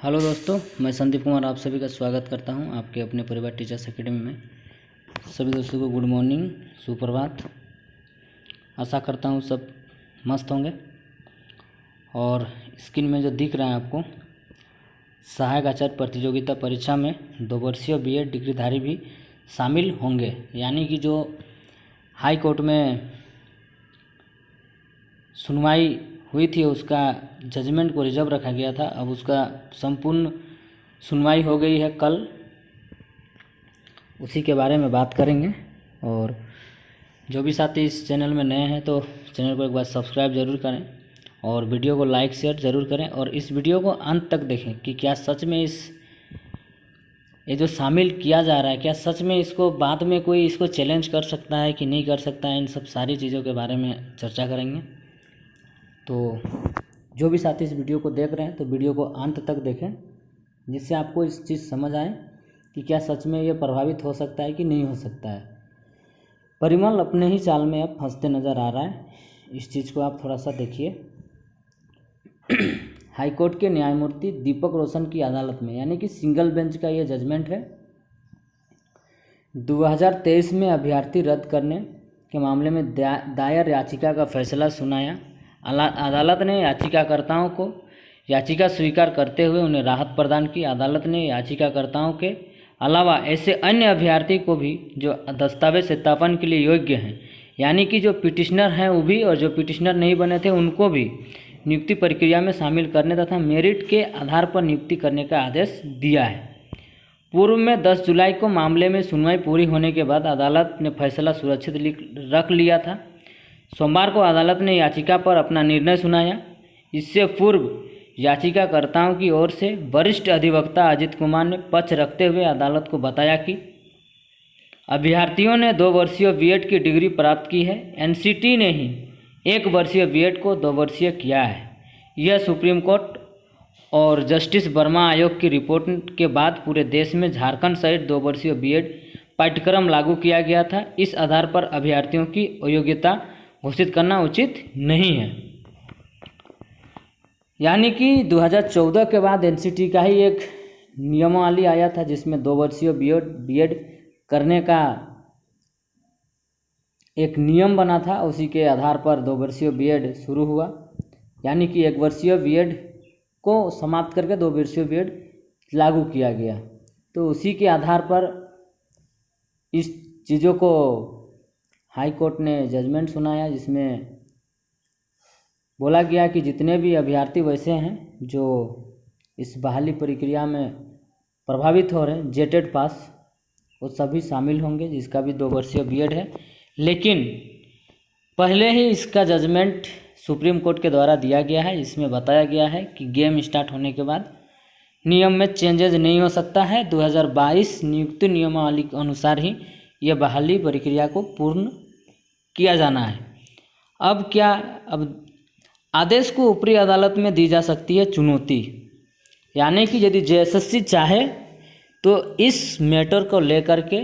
Hello दोस्तों, मैं संदीप कुमार आप सभी का स्वागत करता हूं आपके अपने परिवार टीचर्स एकेडमी में। सभी दोस्तों को गुड मॉर्निंग, सुप्रभात। आशा करता हूं सब मस्त होंगे। और स्क्रीन में जो दिख रहा है आपको, सहायक आचार्य प्रतियोगिता परीक्षा में 2 वर्षीय बीएड डिग्रीधारी भी शामिल होंगे। यानी कि जो हाई कोर्ट में सुनवाई हुई थी उसका जजमेंट को रिजर्व रखा गया था, अब उसका संपूर्ण सुनवाई हो गई है कल। उसी के बारे में बात करेंगे। और जो भी साथी इस चैनल में नए हैं तो चैनल को एक बार सब्सक्राइब ज़रूर करें और वीडियो को लाइक शेयर ज़रूर करें। और इस वीडियो को अंत तक देखें कि क्या सच में ये जो शामिल किया जा रहा है, क्या सच में इसको बाद में कोई इसको चैलेंज कर सकता है कि नहीं कर सकता है। इन सब सारी चीज़ों के बारे में चर्चा करेंगे। तो जो भी साथी इस वीडियो को देख रहे हैं तो वीडियो को अंत तक देखें, जिससे आपको इस चीज़ समझ आए कि क्या सच में ये प्रभावित हो सकता है कि नहीं हो सकता है। परिमल अपने ही चाल में अब फंसते नज़र आ रहा है। इस चीज़ को आप थोड़ा सा देखिए। हाईकोर्ट के न्यायमूर्ति दीपक रोशन की अदालत में, यानी कि सिंगल बेंच का ये जजमेंट है। 2023 में अभ्यर्थी रद्द करने के मामले में दायर याचिका का फैसला सुनाया। अदालत ने याचिकाकर्ताओं को याचिका स्वीकार करते हुए उन्हें राहत प्रदान की। अदालत ने याचिकाकर्ताओं के अलावा ऐसे अन्य अभ्यर्थी को भी जो दस्तावेज सत्यापन के लिए योग्य हैं, यानी कि जो पिटिशनर हैं वो भी, और जो पिटिशनर नहीं बने थे उनको भी नियुक्ति प्रक्रिया में शामिल करने तथा मेरिट के आधार पर नियुक्ति करने का आदेश दिया है। पूर्व में 10 जुलाई को मामले में सुनवाई पूरी होने के बाद अदालत ने फैसला सुरक्षित रख लिया था। सोमवार को अदालत ने याचिका पर अपना निर्णय सुनाया। इससे पूर्व याचिकाकर्ताओं की ओर से वरिष्ठ अधिवक्ता अजित कुमार ने पक्ष रखते हुए अदालत को बताया कि अभ्यर्थियों ने 2 वर्षीय बीएड की डिग्री प्राप्त की है। एनसीटी ने ही 1 वर्षीय बीएड को 2 वर्षीय किया है। यह सुप्रीम कोर्ट और जस्टिस वर्मा आयोग की रिपोर्ट के बाद पूरे देश में झारखंड सहित 2 वर्षीय बीएड पाठ्यक्रम लागू किया गया था। इस आधार पर अभ्यर्थियों की अयोग्यता घोषित करना उचित नहीं है। यानी कि 2014 के बाद एनसीटी का ही एक नियमावली आया था जिसमें 2 वर्षीय बीएड करने का एक नियम बना था। उसी के आधार पर 2 वर्षीय बीएड शुरू हुआ, यानी कि 1 वर्षीय बीएड को समाप्त करके 2 वर्षीय बीएड लागू किया गया। तो उसी के आधार पर इस चीज़ों को हाई कोर्ट ने जजमेंट सुनाया, जिसमें बोला गया कि जितने भी अभ्यर्थी वैसे हैं जो इस बहाली प्रक्रिया में प्रभावित हो रहे हैं जेटेड पास, वो सभी शामिल होंगे, जिसका भी 2 वर्षीय बीएड है। लेकिन पहले ही इसका जजमेंट सुप्रीम कोर्ट के द्वारा दिया गया है, जिसमें बताया गया है कि गेम स्टार्ट होने के बाद नियम में चेंजेज नहीं हो सकता है। 2022 नियुक्ति नियमावली के अनुसार ही यह बहाली प्रक्रिया को पूर्ण किया जाना है। अब आदेश को ऊपरी अदालत में दी जा सकती है चुनौती, यानी कि यदि जेएसएससी चाहे तो इस मैटर को लेकर के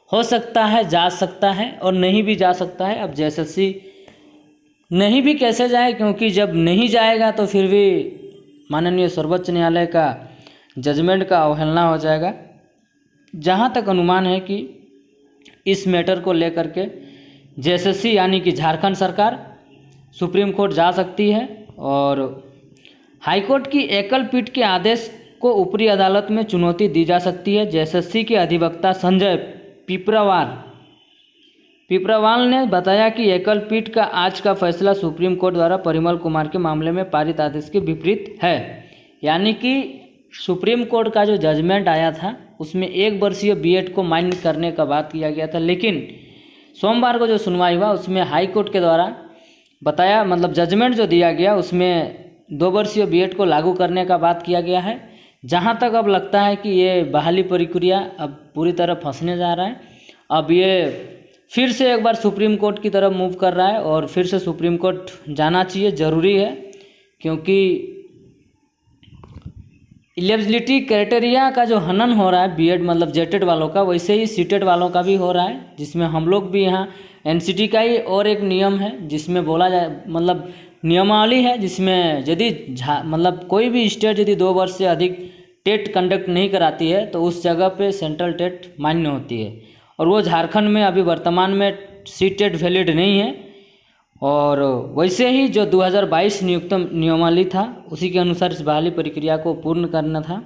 हो सकता है जा सकता है और नहीं भी जा सकता है। अब जेएसएससी नहीं भी कैसे जाए, क्योंकि जब नहीं जाएगा तो फिर भी माननीय सर्वोच्च न्यायालय का जजमेंट का अवहेलना हो जाएगा। जहाँ तक अनुमान है कि इस मैटर को लेकर के जेएसएससी यानी कि झारखंड सरकार सुप्रीम कोर्ट जा सकती है और हाईकोर्ट की एकल पीठ के आदेश को ऊपरी अदालत में चुनौती दी जा सकती है। जेएसएससी के अधिवक्ता संजय पिपरावाल ने बताया कि एकल पीठ का आज का फैसला सुप्रीम कोर्ट द्वारा परिमल कुमार के मामले में पारित आदेश के विपरीत है। यानी कि सुप्रीम कोर्ट का जो जजमेंट आया था उसमें 1 वर्षीय बीएड को मान्य करने का बात किया गया था, लेकिन सोमवार को जो सुनवाई हुआ उसमें हाई कोर्ट के द्वारा बताया, मतलब जजमेंट जो दिया गया उसमें 2 वर्षीय बीएड को लागू करने का बात किया गया है। जहां तक अब लगता है कि ये बहाली प्रक्रिया अब पूरी तरह फंसने जा रहा है। अब ये फिर से एक बार सुप्रीम कोर्ट की तरफ मूव कर रहा है और फिर से सुप्रीम कोर्ट जाना चाहिए, ज़रूरी है, क्योंकि एलिजिबिलिटी क्राइटेरिया का जो हनन हो रहा है बीएड मतलब जेटेड वालों का, वैसे ही सीटेड वालों का भी हो रहा है, जिसमें हम लोग भी यहाँ एनसीटी का ही और एक नियम है जिसमें बोला जाए, मतलब नियमावली है जिसमें यदि मतलब कोई भी स्टेट यदि 2 वर्ष से अधिक टेट कंडक्ट नहीं कराती है तो उस जगह पे सेंट्रल टेट मान्य होती है। और वो झारखंड में अभी वर्तमान में सी टेट वैलिड नहीं है। और वैसे ही जो 2022 नियुक्त नियमावली था उसी के अनुसार इस बहाली प्रक्रिया को पूर्ण करना था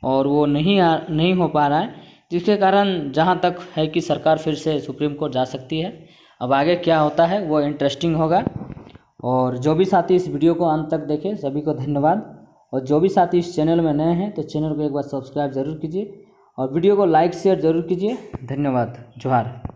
और वो नहीं हो पा रहा है, जिसके कारण जहाँ तक है कि सरकार फिर से सुप्रीम कोर्ट जा सकती है। अब आगे क्या होता है वो इंटरेस्टिंग होगा। और जो भी साथी इस वीडियो को अंत तक देखे सभी को धन्यवाद। और जो भी साथी इस चैनल में नए हैं तो चैनल को एक बार सब्सक्राइब ज़रूर कीजिए और वीडियो को लाइक शेयर ज़रूर कीजिए। धन्यवाद। जोहार।